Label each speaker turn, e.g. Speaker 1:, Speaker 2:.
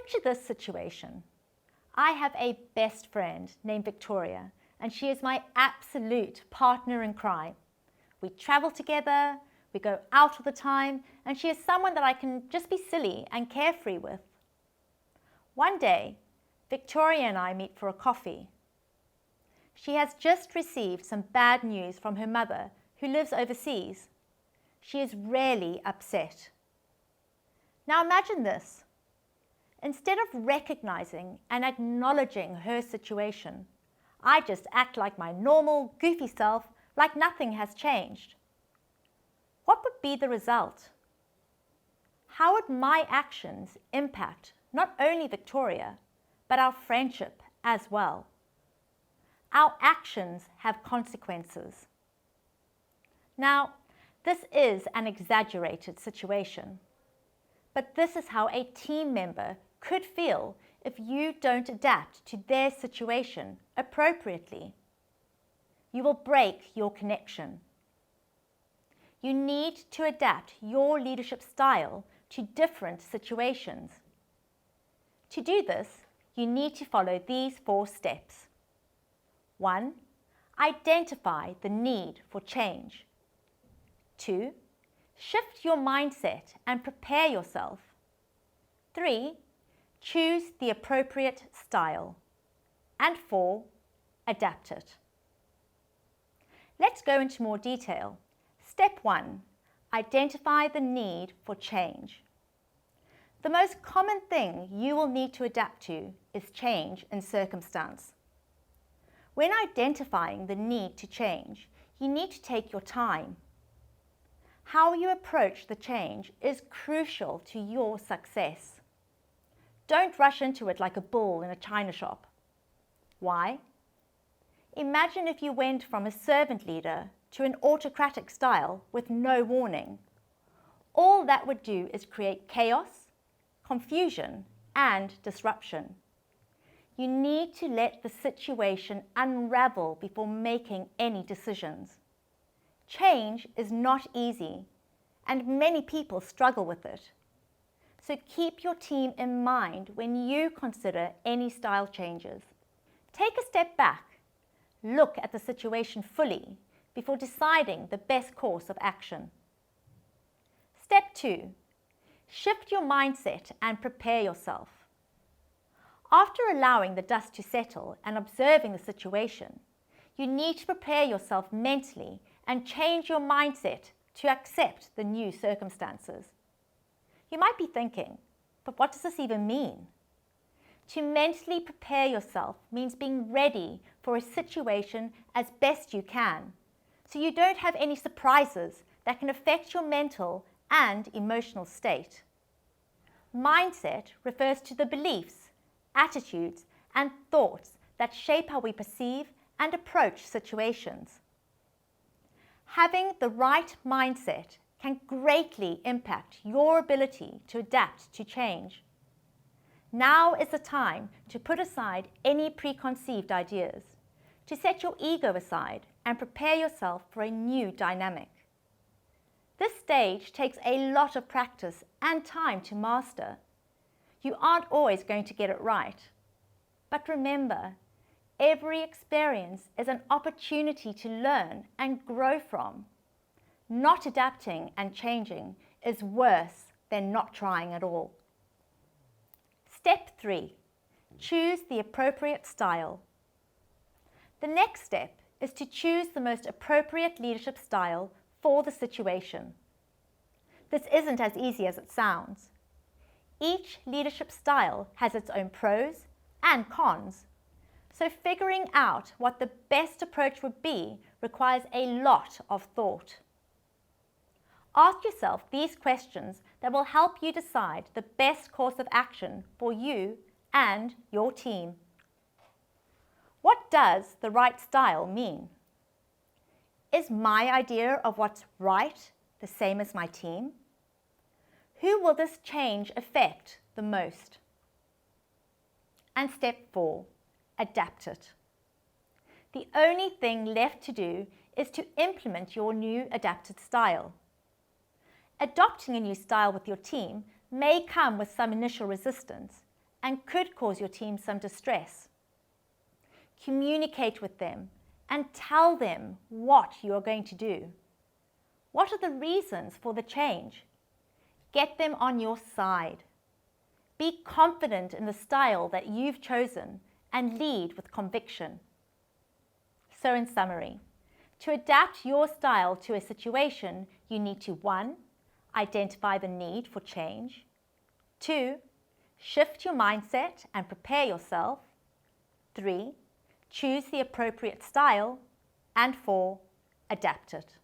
Speaker 1: Picture this situation. I have a best friend named Victoria, and she is my absolute partner in crime. We travel together, we go out all the time, and she is someone that I can just be silly and carefree with. One day, Victoria and I meet for a coffee. She has just received some bad news from her mother, who lives overseas. She is rarely upset. Now imagine this. Instead of recognizing and acknowledging her situation, I just act like my normal, goofy self, like nothing has changed. What would be the result? How would my actions impact not only Victoria, but our friendship as well? Our actions have consequences. Now, this is an exaggerated situation, but this is how a team member could feel if you don't adapt to their situation appropriately. You will break your connection. You need to adapt your leadership style to different situations. To do this, you need to follow these 4 steps. 1. Identify the need for change. 2. Shift your mindset and prepare yourself. 3. Choose the appropriate style. And 4. Adapt it. Let's go into more detail. Step 1. Identify the need for change. The most common thing you will need to adapt to is change in circumstance. When identifying the need to change, you need to take your time. How you approach the change is crucial to your success. Don't rush into it like a bull in a china shop. Why? Imagine if you went from a servant leader to an autocratic style with no warning. All that would do is create chaos, confusion, and disruption. You need to let the situation unravel before making any decisions. Change is not easy, and many people struggle with it. So keep your team in mind when you consider any style changes. Take a step back. Look at the situation fully before deciding the best course of action. Step 2. Shift your mindset and prepare yourself. After allowing the dust to settle and observing the situation, you need to prepare yourself mentally and change your mindset to accept the new circumstances. You might be thinking, but what does this even mean? To mentally prepare yourself means being ready for a situation as best you can, so you don't have any surprises that can affect your mental and emotional state. Mindset refers to the beliefs, attitudes, and thoughts that shape how we perceive and approach situations. Having the right mindset can greatly impact your ability to adapt to change. Now is the time to put aside any preconceived ideas, to set your ego aside and prepare yourself for a new dynamic. This stage takes a lot of practice and time to master. You aren't always going to get it right. But remember, every experience is an opportunity to learn and grow from. Not adapting and changing is worse than not trying at all. Step 3. Choose the appropriate style. The next step is to choose the most appropriate leadership style for the situation. This isn't as easy as it sounds. Each leadership style has its own pros and cons, so figuring out what the best approach would be requires a lot of thought. Ask yourself these questions that will help you decide the best course of action for you and your team. What does the right style mean? Is my idea of what's right the same as my team? Who will this change affect the most? And step 4, adapt it. The only thing left to do is to implement your new adapted style. Adopting a new style with your team may come with some initial resistance, and could cause your team some distress. Communicate with them and tell them what you are going to do. What are the reasons for the change? Get them on your side. Be confident in the style that you've chosen and lead with conviction. So in summary, to adapt your style to a situation, you need to 1. Identify the need for change. 2. Shift your mindset and prepare yourself. 3. Choose the appropriate style. And 4. Adapt it.